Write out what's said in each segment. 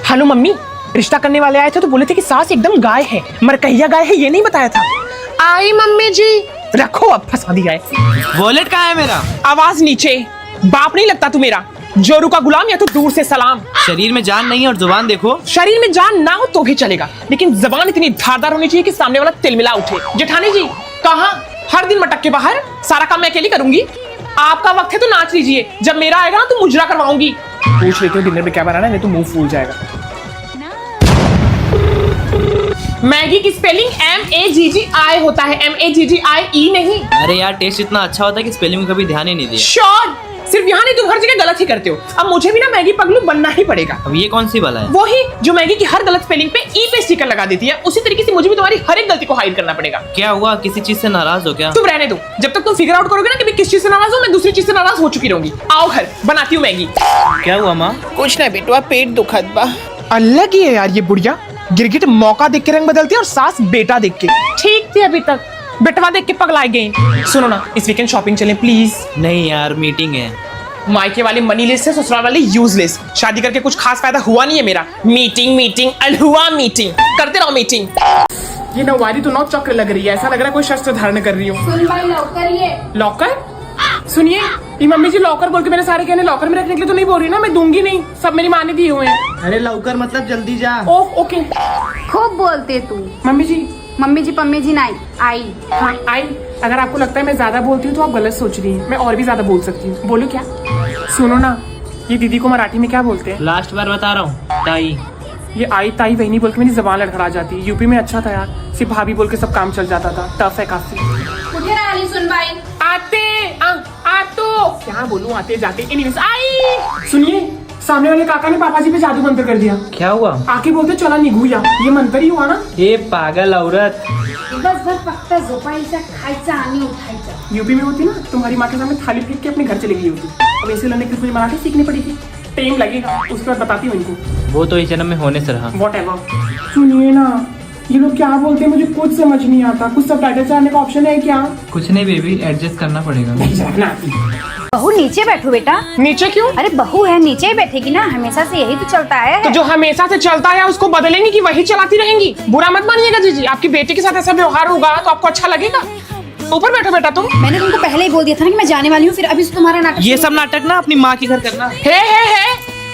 Hello mummy, रिश्ता करने वाले आए थे तो बोले थे कि सास एकदम गाय है, मरकहिया गाय है, ये नहीं बताया था। आई मम्मी जी। रखो, अब फंसा दिया है। वॉलेट कहाँ है मेरा? आवाज नीचे। बाप नहीं लगता तू मेरा, जोरू का गुलाम या तो दूर से सलाम। शरीर में जान नहीं है और जुबान देखो। शरीर में जान ना हो तो भी चलेगा, लेकिन जबान इतनी धारदार होनी चाहिए कि सामने वाला तिलमिला उठे। जेठानी जी कहाँ? हर दिन मटक के बाहर, सारा काम मैं अकेली करूंगी। आपका वक्त है तो नाच लीजिए, जब मेरा आएगा ना तो मुजरा करवाऊंगी। पूछ लेती हूँ डिनर में क्या बनाना है, नहीं तो मुंह फूल जाएगा। मैगी की स्पेलिंग MAGGI होता है, MAGGIE नहीं। अरे यार, टेस्ट इतना अच्छा होता है कि स्पेलिंग में कभी ध्यान ही नहीं दिया। श्योर, सिर्फ यहाँ नहीं तुम हर जगह गलत ही करते हो। अब मुझे भी ना मैगी पगलू बनना ही पड़ेगा। अब ये कौन सी वाला है? वही जो मैगी की हर गलत स्पेलिंग पे ई पे स्टिकर लगा देती है, उसी तरीके से मुझे भी तुम्हारी हर एक गलती को हाइड करना पड़ेगा। क्या हुआ, किसी चीज से नाराज हो क्या? तुम रहने दो, जब तक तुम फिगर आउट करोगे ना कि मैं किस चीज से नाराज हूँ, मैं दूसरी चीज से नाराज हो चुकी रहूंगी। आओ घर, बनाती हूँ मैगी। क्या हुआ माँ? कुछ ना बेटवा, पेट दुखद बा। अल्लाह की है यार ये बुढ़िया, गिरगिट मौका देख के रंग बदलती है और सास बेटा देख के। ठीक थी अभी तक, बेटवा देख के पगलाए गए। सुनो ना, इस वीकेंड शॉपिंग चलें प्लीज। नहीं यार, मीटिंग है। मायके वाले मनीलेस से, ससुराल वाले यूजलेस। शादी करके कुछ खास फायदा हुआ नहीं है मेरा। मीटिंग मीटिंग अलहुआ मीटिंग, करते रहो मीटिंग। ये नौवारी तो 9 चक्र लग रही है, ऐसा लग रहा है कोई शस्त्र धारण कर रही हूँ। सुन भाई, लॉकर ये। लॉकर? सुनिए, ये मम्मी जी लॉकर बोल के मेरे सारे कहने लॉकर में रखने के लिए तो नहीं बोल रही ना, मैं दूंगी नहीं, सब मेरी माँ ने दिए हुए हैं। अरे लौकर मतलब जल्दी जा। Oh okay. खूब बोलते तू। मम्मी जी पम्मी जी नहीं आई। हाँ आई। अगर आपको लगता है मैं ज्यादा बोलती हूँ तो आप गलत सोच रही हैं, मैं और भी ज्यादा बोल सकती हूँ। बोलो क्या? सुनो ना, ये दीदी को मराठी में क्या बोलते हैं? लास्ट बार बता रहा हूँ, ताई। ये आई ताई वही बोल के मेरी जबान लड़खड़ा जाती है। यूपी में अच्छा था यार, सिर्फ भाभी बोल के सब काम चल जाता था। टफ है काफी। मुझे रानी सुन भाई। आते आ तो क्या बोलूं, आते जाते। Anyways I. सुनिए, सामने वाले काका ने पापा जी पे जादू मंत्र कर दिया। क्या हुआ? आके बोलते चला निघूया, ये मंत्र ही हुआ ना। ये पागल औरत। दिवसभर फक्त झोपायचं, खायचं आणि उठायचं। यूपी में होती ना, तुम्हारी माँ के सामने थाली फेंक के अपने घर चली गई होती। अब ऐसे लड़ने के लिए मुझे मराठी सीखनी पड़ेगी, टाइम लगेगा, उसके बाद बताती हूँ इनको। वो तो इस जन्म में होने से रहा। Whatever। सुनिए ना, ये लोग क्या बोलते हैं मुझे कुछ समझ नहीं आता। कुछ सबटाइटल चलाने का ऑप्शन है क्या? कुछ नहीं बेबी, एडजस्ट करना पड़ेगा। बहू नीचे बैठो बेटा। नीचे क्यों? अरे बहू है, नीचे ही बैठेगी ना, हमेशा से यही तो चलता है। तो जो हमेशा से चलता है उसको बदलेंगी कि वही चलाती रहेंगी? बुरा मत मानिएगा जीजी, आपकी बेटी के साथ ऐसा व्यवहार होगा तो आपको अच्छा लगेगा। ऊपर बैठो बेटा तुम। मैंने तुमको पहले ही बोल दिया था ना कि मैं जाने वाली हूँ, फिर अभी से तुम्हारा नाटक। ये सब नाटक ना अपनी माँ के घर करना। है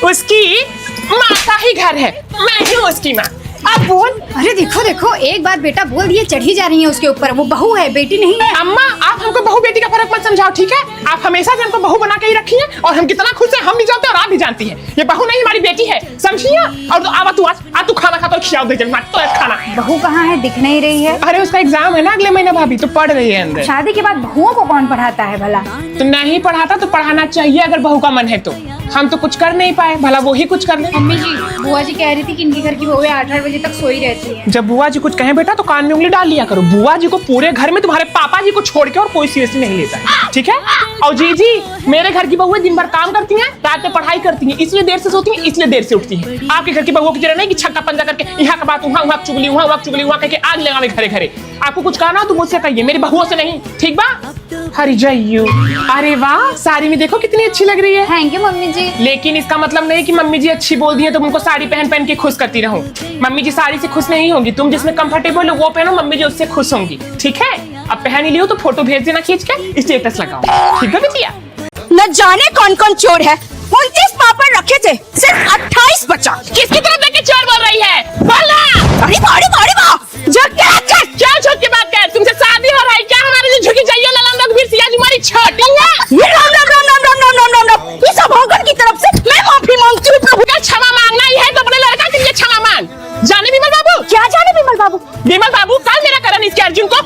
उसकी माँ का ही घर है, मैं ही उसकी माँ। अब बोल। अरे देखो देखो, एक बात बेटा बोल दिए, चढ़ी जा रही है उसके ऊपर। वो बहू है, बेटी नहीं है। अम्मा, आप हमको बहू बेटी का फर्क मत समझाओ, ठीक है? आप हमेशा से हमको बहू बना के ही रखी हैं और हम कितना खुश हैं हम भी जानते हैं और आप भी जानती हैं। ये बहू नहीं, हमारी बेटी है, समझिए? और आवा तू आज तू खाना खाता और खिलाओ दे जल्दी तो खाना। बहू कहाँ है, दिख नहीं रही है। अरे उसका एग्जाम है ना अगले महीने भाभी, तो पढ़ रही है अंदर। शादी के बाद बहुओं को कौन पढ़ाता है भला? तो नहीं पढ़ाता तो पढ़ाना चाहिए अगर बहू का मन है तो। हम तो कुछ कर नहीं पाए, भला वो ही कुछ कर ले। मम्मी जी, बुआ जी कह रही थी कि इनके घर की बहू 8-8 बजे तक सोई रहती है। जब बुआ जी कुछ कहें बेटा तो कान में उंगली डाल लिया करो। बुआ जी को पूरे घर में तुम्हारे पापा जी को छोड़ के और कोई सीरियसली नहीं लेता है, ठीक है? और जी मेरे घर की बहुएं दिन भर काम करती हैं, रात में पढ़ाई करती हैं, इसलिए देर से सोती हैं, इसलिए देर से उठती हैं। आपके घर की बहुओं की तरह नहीं कि छक्का पंजा करके यहाँ का बात वहाँ चुगली वहाँ कह के आग लगावे घरे घरे। आपको कुछ कहना हो तो मुझसे कहिए, मेरी बहुओं से नहीं, ठीक बा? हरी जयू। अरे वाह, साड़ी में देखो कितनी अच्छी लग रही है। थैंक यू मम्मी जी। लेकिन इसका मतलब नहीं कि मम्मी जी अच्छी बोल दी है तो उनको साड़ी पहन के खुश करती रहूं। मम्मी जी साड़ी से खुश नहीं होंगी, तुम जिसमें कंफर्टेबल हो वो पहनो, मम्मी जी उससे खुश होंगी, ठीक है? अब पहन ही लियो तो फोटो भेज देना खींच के, स्टेटस लगाओ, ठीक है बिटिया? न जाने कौन कौन चोर है। 29 पापड़ रखे थे, सिर्फ 28 बचा। किसकी तरफ देख के चोर बोल रही है? बोलना। अरे भाड़ी क्या झुक के बात कर? तुमसे शादी हो रहा है क्या? हमारे जो झुकी जाइए ललन रघुवीर सिया जी हमारी छोटेंगे। ये राम। इस अभागन की तरफ से मैं माफी मांगती हूँ प्रभु। क्या क्षमा मांगना ही है तो अपने लड़का के लिए क्षमा मांग। जाने विमल बाबू। क्या जाने विमल बाबू? विमल बाबू, कल मेरा करण इसके अर्जुन को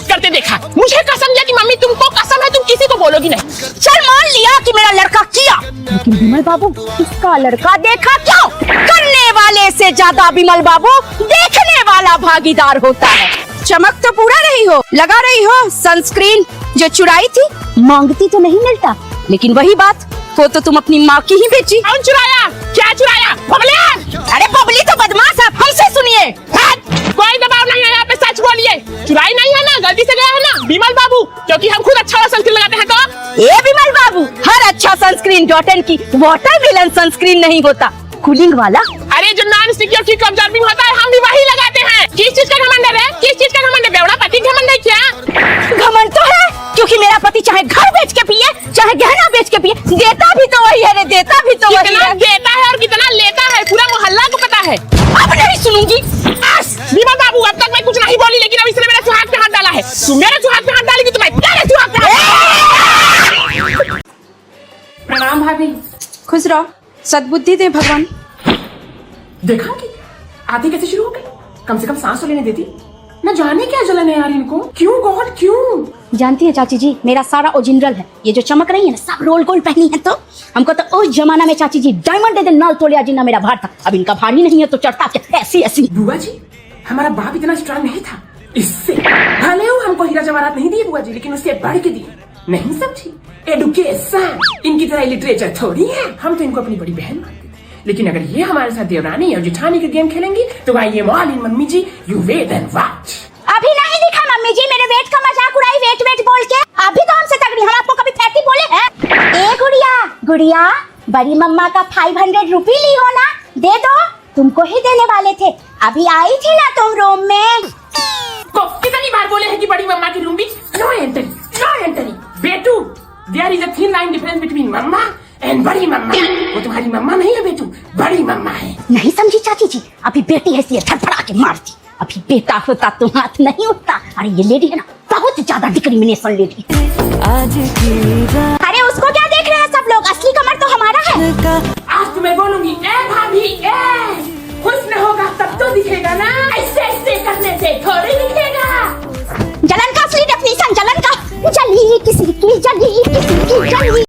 करते देखा। मुझे कसम दिया कि मम्मी तुमको कसम है तुम किसी को बोलोगी नहीं। चल मान लिया कि मेरा लड़का किया, लेकिन विमल बाबू इसका लड़का देखा क्यों? करने वाले से ज्यादा विमल बाबू देखने वाला भागीदार होता है। चमक तो पूरा रही हो, लगा रही हो सनस्क्रीन, जो चुराई थी मांगती तो नहीं मिलता, लेकिन वही बात वो तो तुम अपनी माँ की ही बेची। कौन चुराया? क्या चुराया? बबली। अरे बबली तो बदमाश है, हमसे सुनिए। कोई दबाव नहीं है यहाँ पे, सच बोलिए। चुराई नहीं है ना, गलती से गया है ना विमल बाबू? क्योंकि हम खुद अच्छा सनस्क्रीन लगाते हैं तो। ए विमल बाबू, हर अच्छा सनस्क्रीन डॉटन की वाटरमेलन सनस्क्रीन नहीं होता, कूलिंग वाला। अरे जो नॉन स्टिक और किक ऑब्जर्विंग होता है हम भी वही लगाते हैं। किस चीज का घमंड है? किस चीज का घमंड है? बेवड़ा पति घमंड है क्या? घमंड तो है, क्योंकि मेरा पति चाहे घर बेच के पिए चाहे गहना बेच के पिए, देता भी तो वही है रे, देता भी तो वही कितना है। देता है और कितना लेता है पूरा मोहल्ला को पता है। अब नहीं सुनूंगी। विमल बाबू अब तक मैं कुछ नहीं बोली, लेकिन अब इसने मेरे सुहाग पे हाथ डाला है। तू मेरे सुहाग पे हाथ डालेगी तो मैं तेरे सुहाग पे हाथ। प्रणाम भाभी। खुश रहो, सद्बुद्धि दे भगवान। देखा कि आधी कैसे शुरू हो गई? कम से कम सांस तो लेने देती। न जाने क्या जलन है यार इनको, क्यों गॉड क्यों? जानती है चाची जी, मेरा सारा ओरिजिनल है। ये जो चमक रही है ना, सब रोल गोल्ड पहनी है। तो हमको तो उस जमाना में चाची जी डायमंड दे दे नल तोलिया जितना मेरा भार था। अब इनका भार ही नहीं है तो चढ़ता क्या ऐसी ऐसी। बुआ जी हमारा बाप इतना स्ट्रांग नहीं था, इससे भले वो हमको हीरा जवाहरात नहीं दिए बुआ जी, लेकिन उससे बढ़ के दिए। नहीं समझी? एडुकेशन इनकी तरह लिटरेचर थोड़ी है। हम तो इनको अपनी बड़ी बहन मानते थे, लेकिन अगर ये हमारे साथ देवरानी और जेठानी के गेम खेलेंगी तो आइए मॉल इन mummy ji, you wait and watch. अभी नहीं दिखा मम्मी जी, मेरे वेट का मजाक उड़ाई वेट वेट बोल के। अभी तो हमसे तगड़ी, हम आपको कभी फैटी बोले हैं? ए गुड़िया गुड़िया, बड़ी मम्मा का 500 रुपए ली हो ना, दे दो, तुमको ही देने वाले थे। अभी आई थी ना तुम रूम में। को कितनी बार बोले हैं कि बड़ी मम्मा की रूम भी नो एंट्री, नो एंट्री। बेटू there is a thin line difference between mamma and बड़ी मम्मा। वो तुम्हारी मम्मा नहीं है बेटू, बड़ी मम्मा है। नहीं समझी चाची जी, अभी बेटी है इसलिए धड़फड़ा के मारती, अभी बेटा होता तो हाथ नहीं उठता। अरे ये लेडी है ना बहुत ज्यादा डिस्क्रिमिनेशन लेडी। अरे उसको क्या देख रहे हैं सब लोग, असली कमर तो हमारा है। आज तुम्हें बोलूंगी ए भाभी ए, हुस्न होगा तब तो दिखेगा ना, ऐसे ऐसे करने से थोड़ी दिखेगा। जलन का असली डेफिनेशन, जलन का जली किसी की जली किसी की जली।